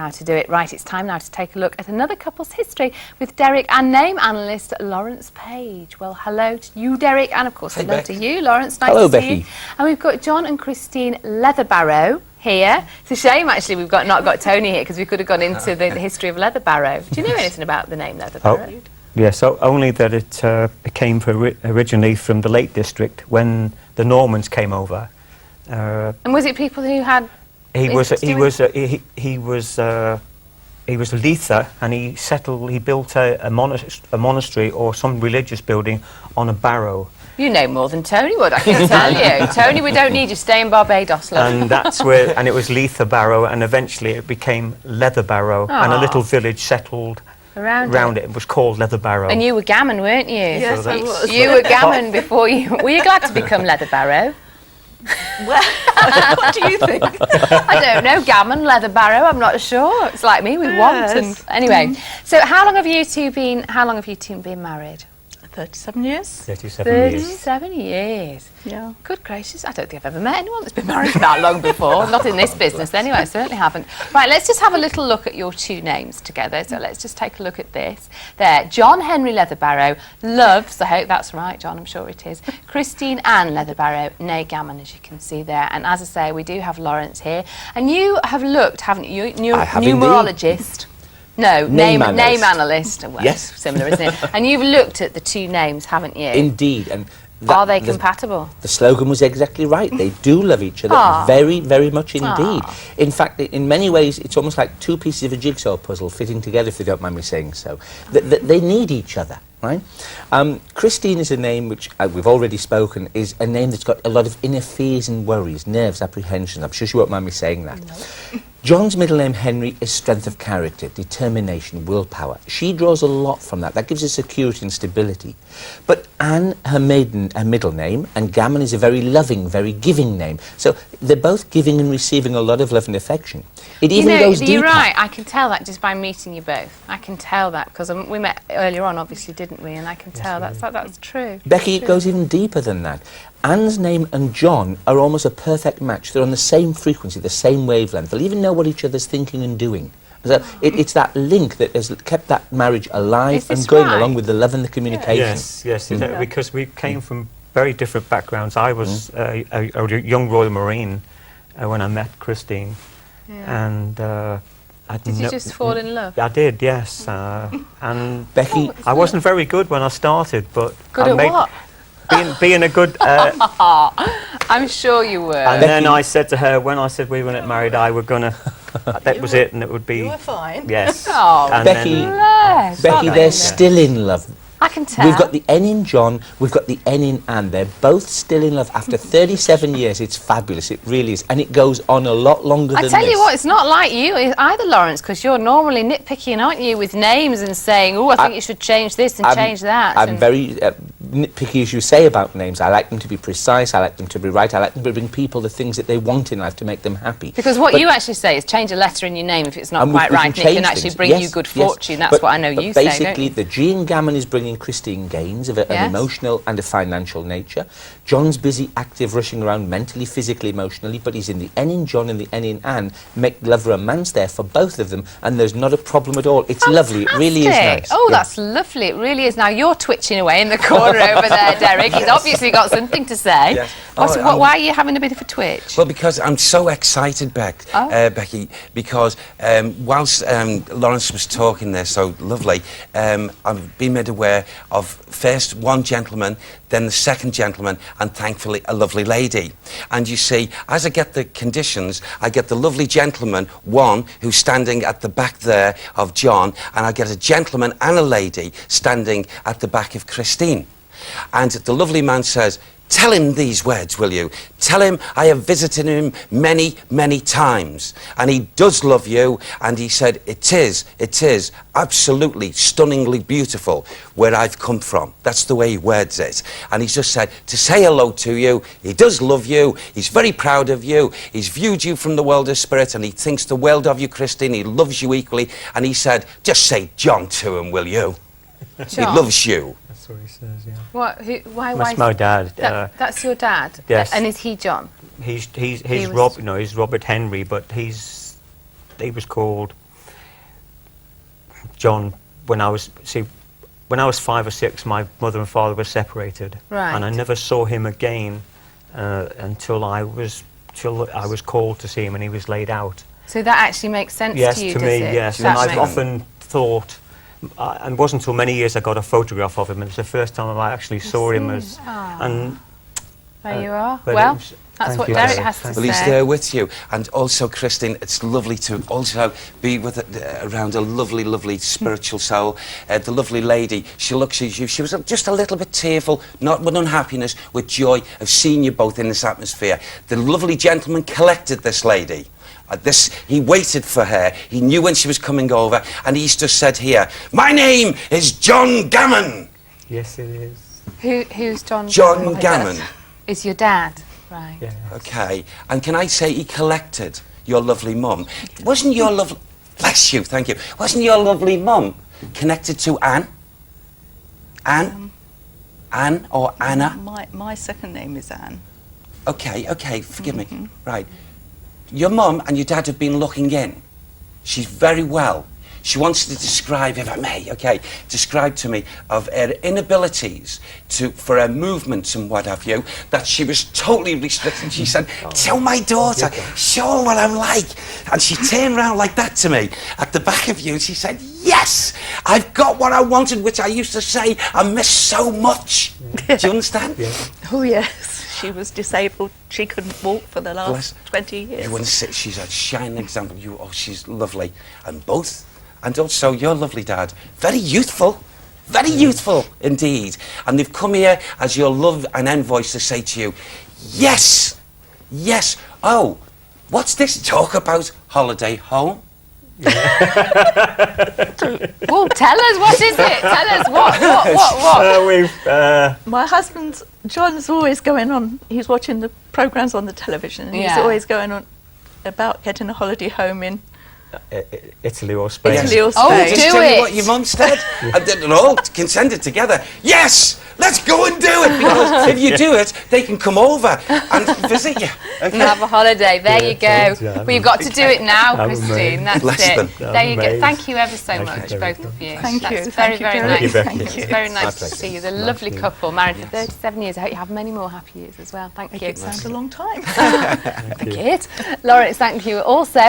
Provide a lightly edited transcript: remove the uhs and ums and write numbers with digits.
How to do it. Right, it's time now to take a look at another couple's history with Derek and name analyst Lawrence Page. Well, hello to you, Derek, and of course hello to you, Lawrence. Nice hello, to see Becky. you. And we've got John and Christine Leatherbarrow here. It's a shame, actually, we've not got Tony here, because we could have gone into the history of Leatherbarrow. Do you know anything about the name Leatherbarrow? Oh, yeah, so only that it came originally from the Lake District when the Normans came over. And was it people who had... He was a Lether, and he built a monastery or some religious building on a barrow. You know more than Tony would, I can tell you. Tony, we don't need you. Stay in Barbados, love. And that's where, and it was Lether Barrow, and eventually it became Leatherbarrow, and a little village settled around it. It was called Leatherbarrow. And you were gammon, weren't you? Yes, so I was. You were gammon before you... Were you glad to become Leatherbarrow? Well, what do you think? I don't know, gammon, Leatherbarrow, I'm not sure. It's like me, we want. And anyway, so how long have you two been married? 37 years. 37 years. 37 years. Yeah. Good gracious, I don't think I've ever met anyone that's been married for that long before. Not in this business anyway, I certainly haven't. Right, let's just have a little look at your two names together. So let's just take a look at this. There, John Henry Leatherbarrow loves, I hope that's right, John, I'm sure it is, Christine Ann Leatherbarrow, née Gammon, as you can see there. And as I say, we do have Lawrence here. And you have looked, haven't you? Numerologist. No, name analyst. Well, yes. Similar, isn't it? And you've looked at the two names, haven't you? Indeed. And are they compatible? The slogan was exactly right. They do love each other very, very much indeed. In fact, in many ways, it's almost like two pieces of a jigsaw puzzle fitting together, if you don't mind me saying so. They need each other, right? Christine is a name which, we've already spoken, is a name that's got a lot of inner fears and worries, nerves, apprehensions. I'm sure she won't mind me saying that. No. John's middle name, Henry, is strength of character, determination, willpower. She draws a lot from that. That gives her security and stability. But Anne, her middle name, and Gammon is a very loving, very giving name. So they're both giving and receiving a lot of love and affection. It even goes deeper. You're right. I can tell that just by meeting you both. I can tell that because we met earlier on, obviously, didn't we? And I can tell that's true. Becky, it goes even deeper than that. Anne's name and John are almost a perfect match. They're on the same frequency, the same wavelength. They'll even know what each other's thinking and doing. So it's that link that has kept that marriage alive and going, along with the love and the communication. Yes, because we came from very different backgrounds. I was a young Royal Marine when I met Christine, and did you just fall in love? I did, yes. And Becky, I wasn't very good when I started, but good at what? Being a good... I'm sure you were. And then I said to her, when I said we were going to get married, I were going to... that was it, and it would be... You were fine. Yes. Oh, and Becky, they're still in love. I can tell. We've got the N in John, we've got the N in Anne. They're both still in love after 37 years. It's fabulous, it really is. And it goes on a lot longer than this. I tell you what, it's not like you either, Lawrence, because you're normally nitpicking, aren't you, with names and saying, oh, I think you should change this and change that. I'm very nitpicky, as you say, about names. I like them to be precise, I like them to be right, I like them to bring people the things that they want in life to make them happy. Because what you actually say is change a letter in your name if it's not quite right, and it can actually bring you good fortune. That's what I know you say, don't you? Basically, the G in Gammon is bringing Christine gains of an emotional and a financial nature. John's busy, active, rushing around mentally, physically, emotionally, but he's in the N in John and the N in Anne. Make love romance there for both of them, and there's not a problem at all. It's lovely. It really is nice. Oh, that's lovely. It really is. Now, you're twitching away in the corner over there, Derek. He's obviously got something to say. Yes. Why are you having a bit of a twitch? Well, because I'm so excited, Becky, because whilst Lawrence was talking there so lovely, I've been made aware of first one gentleman, then the second gentleman, and thankfully a lovely lady. And you see, as I get the conditions, I get the lovely gentleman, one who's standing at the back there of John, and I get a gentleman and a lady standing at the back of Christine. And the lovely man says, tell him these words, will you? Tell him I have visited him many, many times, and he does love you, and he said, it is absolutely stunningly beautiful where I've come from. That's the way he words it. And he's just said, to say hello to you, he does love you, he's very proud of you, he's viewed you from the world of spirit, and he thinks the world of you, Christine, he loves you equally, and he said, just say John to him, will you? John. He loves you. That's what he says, yeah. Why? That's my dad. That's your dad? Yes. And is he John? He's Robert Henry, but he was called John, when I was 5 or 6, my mother and father were separated, Right. and I never saw him again until I was called to see him, and he was laid out. So that actually makes sense Yes, to you, to does me, it? yes. That And I've makes- often thought, and it wasn't until many years I got a photograph of him, and it's the first time I actually saw him as. And There you are. but it Well, was- that's thank what you, Derek Derek. has to Thank Well, he's say. there with you. And also, Christine, it's lovely to also be with around a lovely, lovely spiritual soul. The lovely lady, she looks at you. She was just a little bit tearful, not with unhappiness, with joy of seeing you both in this atmosphere. The lovely gentleman collected this lady. He waited for her. He knew when she was coming over, and he's just said here, "My name is John Gammon." Yes, it is. Who's John? John Gammon. Is your dad, right? Yeah. Okay, and can I say he collected your lovely mum? Wasn't your lovely... Bless you, thank you. Wasn't your lovely mum connected to Anne? Anne? Anne or Anna? My second name is Anne. Okay, forgive me. Right. Your mum and your dad have been looking in. She's very well. She wants to describe, if I may, describe to me of her inabilities for her movements and what have you, that she was totally restricted. She said, "Tell my daughter, show her what I'm like." And she turned around like that to me at the back of you, and she said, "Yes, I've got what I wanted," which I used to say I miss so much. Do you understand? Yeah. Oh yes, she was disabled. She couldn't walk for the last 20 years. You wouldn't say she's a shining example. She's lovely. And both, and also your lovely dad, very youthful indeed. And they've come here as your love and envoys to say to you, yes, yes. Oh, what's this talk about holiday home? Well, tell us, what is it? Tell us what? My husband, John's always going on, he's watching the programmes on the television, and he's Yeah. always going on about getting a holiday home in Italy or Spain. Italy or Oh, Spain. Just do tell it. you what your mum said. And then it all can send it together. Yes, let's go and do it. Because if you do it, they can come over and visit you. And have a holiday. There you go. thanks, yeah. Well, you've got to do it now, I'm Christine. amazed. That's Bless it. them. There you go. amazed. Thank you ever so Thank you, much, Derek. both of you. Thank That's you. very, Thank you, very Derek. nice. Thank you, Becky. Thank you. It's very My nice to pleasure. see you. The Nice lovely to- couple, married for 37 years. I hope you have many more happy years as well. Thank you. It sounds a long time. Good. Lawrence, thank you also.